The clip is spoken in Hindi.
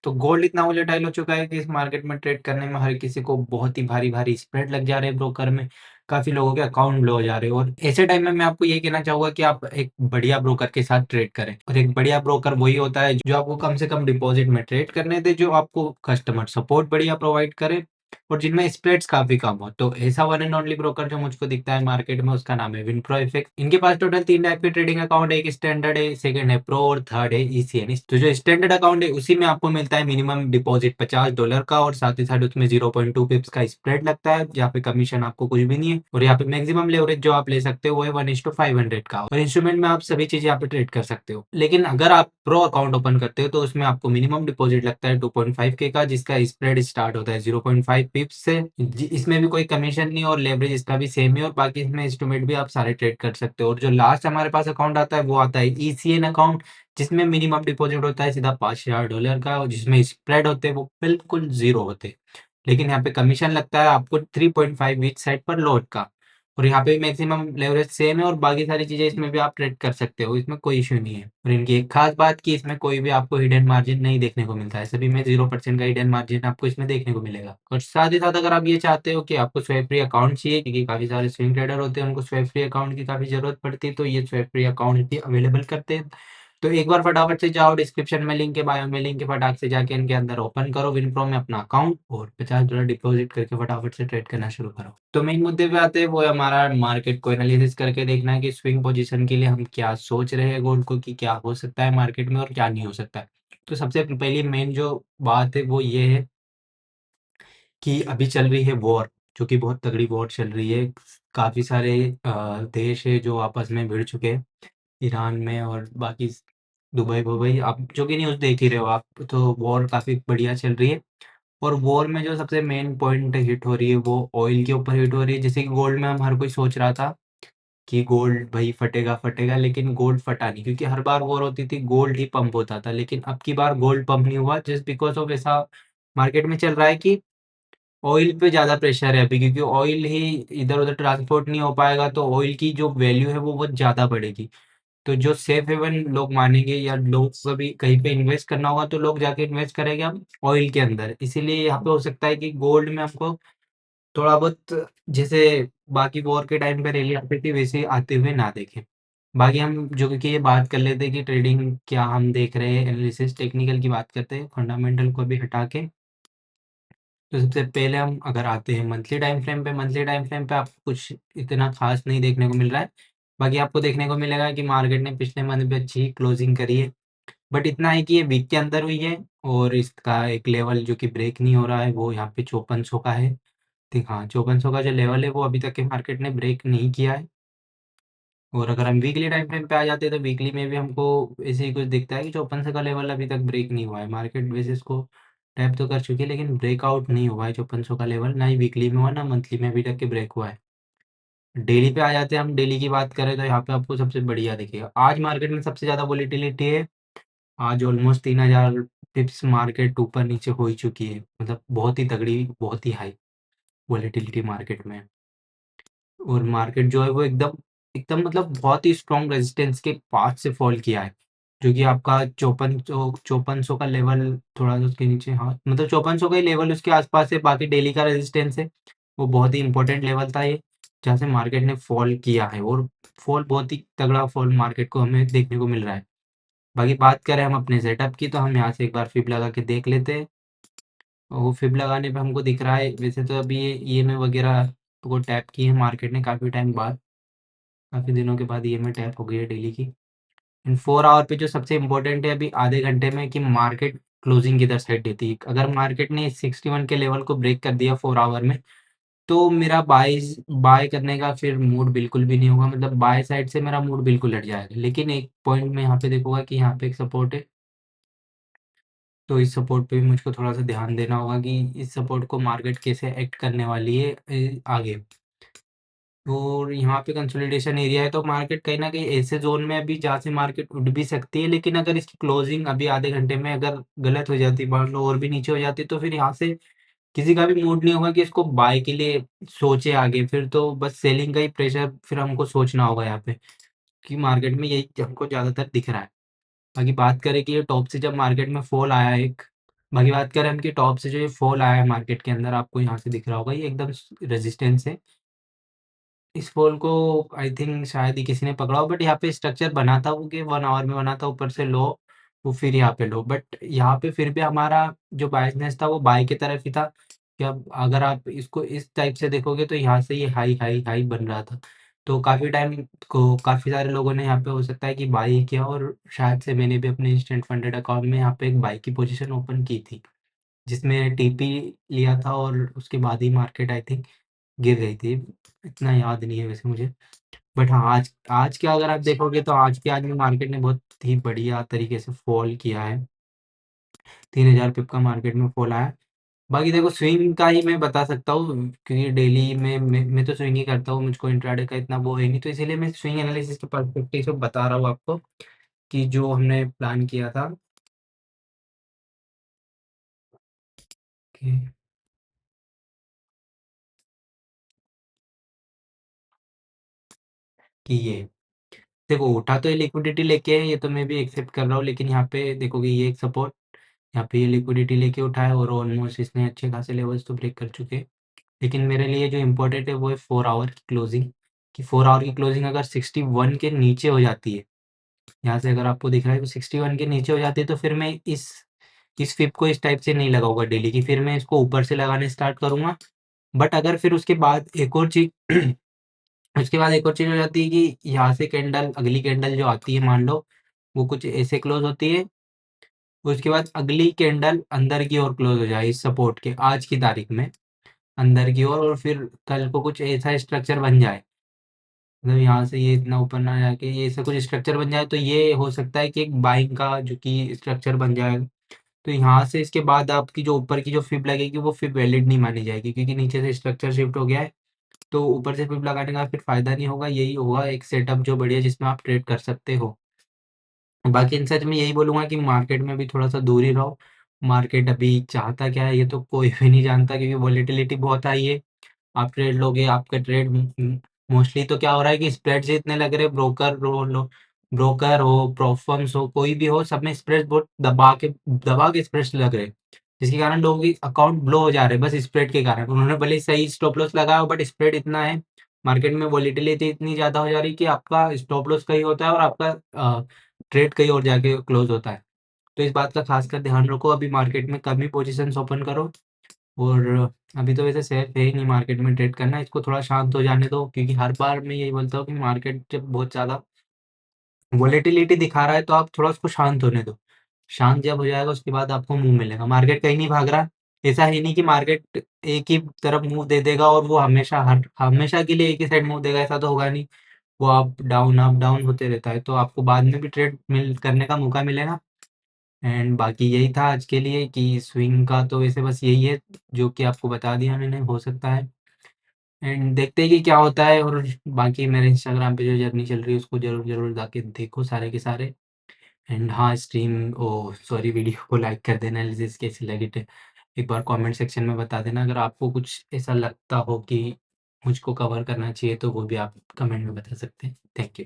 तो गोल्ड इतना वोलेटाइल हो चुका है कि इस मार्केट में ट्रेड करने में हर किसी को बहुत ही भारी-भारी स्प्रेड लग जा रहे हैं ब्रोकर में। काफ़ी लोगों के अकाउंट ब्लो हो जा रहे हैं और ऐसे टाइम में मैं आपको ये कहना चाहूँगा कि आप एक बढ़िया ब्रोकर के साथ ट्रेड करें और एक बढ़िया ब्रोकर वही होता है जो आपको कम से कम डिपॉज़िट में ट्रेड करने दे, जो आपको कस्टमर सपोर्ट बढ़िया प्रोवाइड करे और जिनमें स्प्रेड्स काफ़ी कम हो। तो ऐसा वन एंड ओनली ब्रोकर जो मुझको दिखता है मार्केट में उसका नाम है विनप्रो एफएक्स। इनके पास टोटल 3 टाइप के ट्रेडिंग अकाउंट है, एक स्टैंडर्ड है, सेकंड है प्रो और थर्ड है ईसीएन। तो जो स्टैंडर्ड अकाउंट है उसी में आपको मिलता है मिनिमम डिपॉजिट $50 का और साथ ही साथ उसमें 0.2 पिप्स का स्प्रेड लगता है, जहाँ पे कमीशन आपको कुछ भी नहीं है और यहाँ पे मैक्सिमम लेवरेज जो आप ले सकते हो वो है 1:500 का और इंस्ट्रूमेंट में आप सभी चीजें यहाँ पे ट्रेड कर सकते हो। लेकिन अगर आप प्रो अकाउंट ओपन करते हो तो उसमें आपको मिनिमम डिपॉजिट लगता है 2.5K का, जिसका स्प्रेड स्टार्ट होता है 0.5 पिप्स से। इसमें भी कोई कमीशन नहीं और लेवरेज इसका भी सेम है और बाकी इसमें इंस्ट्रूमेंट भी आप सारे ट्रेड कर सकते हो। और जो लास्ट हमारे पास अकाउंट आता है वो आता है ईसीएन अकाउंट, जिसमें मिनिमम डिपॉजिट होता है सीधा $5000 का और जिसमें स्प्रेड होते हैं वो बिल्कुल जीरो होते हैं। लेकिन यहाँ पे कमीशन लगता है आपको 3.5 ईच साइड पर लोड का और यहाँ पे मैक्सिमम लेवरेज सेम है और बाकी सारी चीजें इसमें भी आप ट्रेड कर सकते हो, इसमें कोई इश्यू नहीं है। और इनकी एक खास बात कि इसमें कोई भी आपको हिडन मार्जिन नहीं देखने को मिलता है, सभी में 0% का हिडन मार्जिन आपको इसमें देखने को मिलेगा। और साथ ही साथ अगर आप ये चाहते हो कि आपको स्वैप फ्री अकाउंट चाहिए, क्योंकि काफी सारे स्विंग ट्रेडर होते हैं उनको स्वैप फ्री अकाउंट की काफी जरूरत पड़ती है, तो ये स्वैप फ्री अकाउंट भी अवेलेबल करते हैं। तो एक बार फटाफट से जाओ, डिस्क्रिप्शन में लिंक है, बायो में लिंक है, फटाक से जाके इनके अंदर ओपन करो विनप्रो में अपना अकाउंट और $50 डिपॉजिट करके फटाफट से ट्रेड करना शुरू करो। तो मेन मुद्दे पे आते हैं, वो है हमारा मार्केट को एनालिसिस करके देखना है कि स्विंग पोजीशन के लिए हम क्या सोच रहे हैं गोल्ड को, कि क्या हो सकता है मार्केट में और क्या नहीं हो सकता है। तो सबसे पहली मेन जो बात है वो ये है कि अभी चल रही है वॉर, जो कि बहुत तगड़ी वॉर चल रही है। काफी सारे देश है जो आपस में भिड़ चुके हैं, ईरान में और बाकी दुबई वुबई, आप जो कि न्यूज़ देख ही रहे हो आप। तो वॉर काफ़ी बढ़िया चल रही है और वॉर में जो सबसे मेन पॉइंट हिट हो रही है वो ऑयल के ऊपर हिट हो रही है। जैसे कि गोल्ड में हम हर कोई सोच रहा था कि गोल्ड भाई फटेगा फटेगा, लेकिन गोल्ड फटा नहीं, क्योंकि हर बार वॉर होती थी गोल्ड ही पंप होता था। लेकिन अब की बार गोल्ड पंप नहीं हुआ जस्ट बिकॉज ऑफ ऐसा मार्केट में चल रहा है कि ऑयल पे ज़्यादा प्रेशर है अभी, क्योंकि ऑयल ही इधर उधर ट्रांसपोर्ट नहीं हो पाएगा तो ऑयल की जो वैल्यू है वो बहुत ज़्यादा बढ़ेगी। तो जो सेफ हेवन लोग मानेंगे या लोग कभी कहीं पे इन्वेस्ट करना होगा तो लोग जाके इन्वेस्ट करेंगे हम ऑयल के अंदर। इसीलिए यहाँ पे हो सकता है कि गोल्ड में हमको थोड़ा बहुत, जैसे बाकी वॉर के टाइम पे रैली आती थी वैसे आते हुए ना देखें। बाकी हम जो कि ये बात कर लेते हैं कि ट्रेडिंग क्या हम देख रहे हैं, एनालिसिस टेक्निकल की बात करते हैं, फंडामेंटल को भी हटा के। तो सबसे पहले हम अगर आते हैं मंथली टाइम फ्रेम पे, मंथली टाइम फ्रेम पे आपको कुछ इतना खास नहीं देखने को मिल रहा है। बाकी आपको देखने को मिलेगा कि मार्केट ने पिछले मंथ पे अच्छी क्लोजिंग करी है, बट इतना है कि ये वीक के अंदर हुई है और इसका एक लेवल जो कि ब्रेक नहीं हो रहा है वो यहाँ पे 5400 का है। ठीक, हाँ, 5400 का जो लेवल है वो अभी तक के मार्केट ने ब्रेक नहीं किया है। और अगर हम वीकली टाइम फ्रेम पे आ जाते हैं तो वीकली में भी हमको ऐसे ही कुछ दिखता है कि 5400 का लेवल अभी तक ब्रेक नहीं हुआ है। मार्केट वैसे इसको टैप तो कर चुकी है लेकिन ब्रेकआउट नहीं हुआ है 5400 का लेवल, ना ही वीकली में हुआ ना मंथली में अभी तक के ब्रेक हुआ है। डेली पे आ जाते हैं, हम डेली की बात करें तो यहाँ पे आपको सबसे बढ़िया दिखेगा। आज मार्केट में सबसे ज़्यादा वोलेटिलिटी है। आज ऑलमोस्ट 3000 पिप्स मार्केट ऊपर नीचे हो ही चुकी है, मतलब बहुत ही तगड़ी, बहुत ही हाई वोलेटिलिटी मार्केट में। और मार्केट जो है वो एकदम एकदम मतलब बहुत ही स्ट्रॉन्ग रेजिस्टेंस के पास से फॉल किया है, जो कि आपका 5400 का लेवल थोड़ा सा उसके नीचे, हाँ, मतलब 5400 का ही लेवल उसके आसपास है। बाकी डेली का रेजिस्टेंस है, वो बहुत ही इंपॉर्टेंट लेवल था ये, जहाँ से मार्केट ने फॉल किया है और फॉल बहुत ही तगड़ा फॉल मार्केट को हमें देखने को मिल रहा है। बाकी बात करें हम अपने सेटअप की, तो हम यहाँ से एक बार फिब लगा के देख लेते हैं। और वो फिब लगाने पे हमको दिख रहा है, वैसे तो अभी ये ईएमए वगैरह को टैप की है मार्केट ने काफ़ी टाइम बाद, काफ़ी दिनों के बाद ईएमए टैप हो गई है डेली की। इन 4 आवर पे जो सबसे इम्पोर्टेंट है अभी आधे घंटे में, कि मार्केट क्लोजिंग किधर साइड देती है। अगर मार्केट ने 61 के लेवल को ब्रेक कर दिया 4 आवर में, तो मेरा बाय करने का फिर मूड बिल्कुल भी नहीं होगा, मतलब बाय साइड से मेरा मूड बिल्कुल हट जाएगा। लेकिन एक पॉइंट मैं यहाँ पे देखूंगा कि यहाँ पे एक सपोर्ट है, तो इस सपोर्ट पे भी मुझको थोड़ा सा ध्यान देना होगा कि इस सपोर्ट को मार्केट कैसे एक्ट करने वाली है आगे। और यहाँ पे कंसोलिडेशन एरिया है, तो मार्केट कहीं न कहीं ऐसे ज़ोन में अभी जहाँ से मार्केट उठ भी सकती है, लेकिन अगर इसकी क्लोजिंग अभी आधे घंटे में अगर गलत हो जाती, मान लो और भी नीचे हो जाती, तो फिर यहाँ से किसी का भी मूड नहीं होगा कि इसको बाय के लिए सोचे आगे, फिर तो बस सेलिंग का ही प्रेशर फिर हमको सोचना होगा यहाँ पे, कि मार्केट में यही हमको ज़्यादातर दिख रहा है। बाकी बात करें कि ये टॉप से जब मार्केट में फॉल आया एक, बाकी बात करें हम कि टॉप से जो ये फॉल आया है मार्केट के अंदर, आपको यहाँ से दिख रहा होगा, ये एकदम रेजिस्टेंस है। इस फॉल को आई थिंक शायद ही किसी ने पकड़ा हो, बट यहाँ पे स्ट्रक्चर बना था वो कि 1 आवर में बना था, ऊपर से लो, वो फिर यहाँ पे लो, बट यहाँ पे फिर भी हमारा जो बायसनेस था वो बाय की तरफ ही था कि अब अगर आप इसको इस टाइप से देखोगे तो यहाँ से ये हाई हाई हाई बन रहा था। तो काफ़ी टाइम को काफ़ी सारे लोगों ने यहाँ पे हो सकता है कि बाय ही किया, और शायद से मैंने भी अपने इंस्टेंट फंडेड अकाउंट में यहाँ पे एक बाय की पोजीशन ओपन की थी, जिसमें टीपी लिया था, और उसके बाद ही मार्केट आई थिंक गिर गई थी। इतना याद नहीं है वैसे मुझे। बट हाँ, आज आज के अगर आप देखोगे तो आज में मार्केट ने बहुत ही बढ़िया तरीके से फॉल किया है। 3000 पिप का मार्केट में फॉल आया। बाकी देखो, स्विंग का ही मैं बता सकता हूँ, क्योंकि डेली में मैं तो स्विंग ही करता हूँ, मुझको इंट्राडे का इतना वो है नहीं, तो इसीलिए मैं स्विंग एनालिसिस के पर्सपेक्टिव से बता रहा हूँ आपको कि जो हमने प्लान किया था कि ये देखो, उठा तो ये लिक्विडिटी लेके है, ये तो मैं भी एक्सेप्ट कर रहा हूँ, लेकिन यहाँ पे देखोगे ये एक सपोर्ट, यहाँ पे ये लिक्विडिटी लेके उठा है, और ऑलमोस्ट इसने अच्छे खासे लेवल्स तो ब्रेक कर चुके हैं। लेकिन मेरे लिए जो इम्पोर्टेंट है वो है 4 आवर की क्लोजिंग, कि 4 आवर की क्लोजिंग अगर 61 के नीचे हो जाती है, यहाँ से अगर आपको दिख रहा है कि 61 के नीचे हो जाती है, तो फिर मैं इस फिब को इस टाइप से नहीं लगाऊंगा डेली की, फिर मैं इसको ऊपर से लगाने स्टार्ट करूंगा। बट अगर फिर उसके बाद एक और चीज उसके बाद एक और चीज हो जाती है कि यहाँ से कैंडल, अगली कैंडल जो आती है, मान लो वो कुछ ऐसे क्लोज होती है, उसके बाद अगली कैंडल अंदर की ओर क्लोज हो जाए इस सपोर्ट के, आज की तारीख में अंदर की ओर, और फिर कल को कुछ ऐसा स्ट्रक्चर बन जाए, मतलब यहाँ से ये इतना ऊपर ना जाके ये ऐसा कुछ स्ट्रक्चर बन जाए, तो ये हो सकता है कि एक बाइंग का जो कि स्ट्रक्चर बन जाए। तो यहाँ से इसके बाद आपकी जो ऊपर की जो फिब लगेगी वो फिब वैलिड नहीं मानी जाएगी, क्योंकि नीचे से स्ट्रक्चर शिफ्ट हो गया है। तो ऊपर से फिब लगाने का फिर फायदा नहीं होगा, यही होगा एक सेटअप जो बढ़िया जिसमें आप ट्रेड कर सकते हो। बाकी इन सच में यही बोलूंगा कि मार्केट में भी थोड़ा सा दूर ही रहो। मार्केट अभी चाहता क्या है ये तो कोई भी नहीं जानता, क्योंकि वॉलेटिलिटी बहुत हाई है। आप ट्रेड लोगे, आपका ट्रेड मोस्टली तो क्या हो रहा है कि स्प्रेड से इतने लग रहे, ब्रोकर हो, प्रोफर्म्स हो, कोई भी हो, सब में स्प्रेड बहुत दबा के स्प्रेड लग रहे, जिसके कारण लोगों की अकाउंट ब्लो हो जा रहे हैं बस स्प्रेड के कारण। उन्होंने भले ही सही स्टॉप लॉस लगाया हो, बट स्प्रेड इतना है, मार्केट में वॉलीटिलिटी इतनी ज्यादा हो जा रही है कि आपका स्टॉप लॉस कहीं होता है और आपका ट्रेड कहीं और जाके क्लोज होता है। तो इस बात का खासकर ध्यान रखो, अभी मार्केट में कम ही पोजीशंस ओपन करो। और अभी तो वैसे सेफ है ही नहीं मार्केट में ट्रेड करना, इसको थोड़ा शांत हो जाने दो, क्योंकि हर बार मैं यही बोलता हूँ कि मार्केट जब बहुत ज़्यादा वोलेटिलिटी दिखा रहा है तो आप थोड़ा उसको शांत होने दो। शांत जब हो जाएगा उसके बाद आपको मुंह मिलेगा, मार्केट कहीं नहीं भाग रहा। ऐसा ही नहीं कि मार्केट एक ही तरफ मुंह दे देगा और वो हमेशा के लिए एक ही साइड मुंह देगा, ऐसा तो होगा नहीं। वो अप डाउन होते रहता है, तो आपको बाद में भी ट्रेड मिल करने का मौका मिलेगा। एंड बाकी यही था आज के लिए कि स्विंग का तो वैसे बस यही है जो कि आपको बता दिया मैंने, हो सकता है। एंड देखते हैं कि क्या होता है, और बाकी मेरे इंस्टाग्राम पे जो जर्नी चल रही है उसको जरूर जरूर जाके देखो सारे के सारे। एंड हाँ, स्ट्रीम ओ सॉरी, वीडियो को लाइक कर देना, एनालिसिस कैसी लगी थे एक बार कमेंट सेक्शन में बता देना। अगर आपको कुछ ऐसा लगता हो कि मुझको कवर करना चाहिए तो वो भी आप कमेंट में बता सकते हैं। Thank you.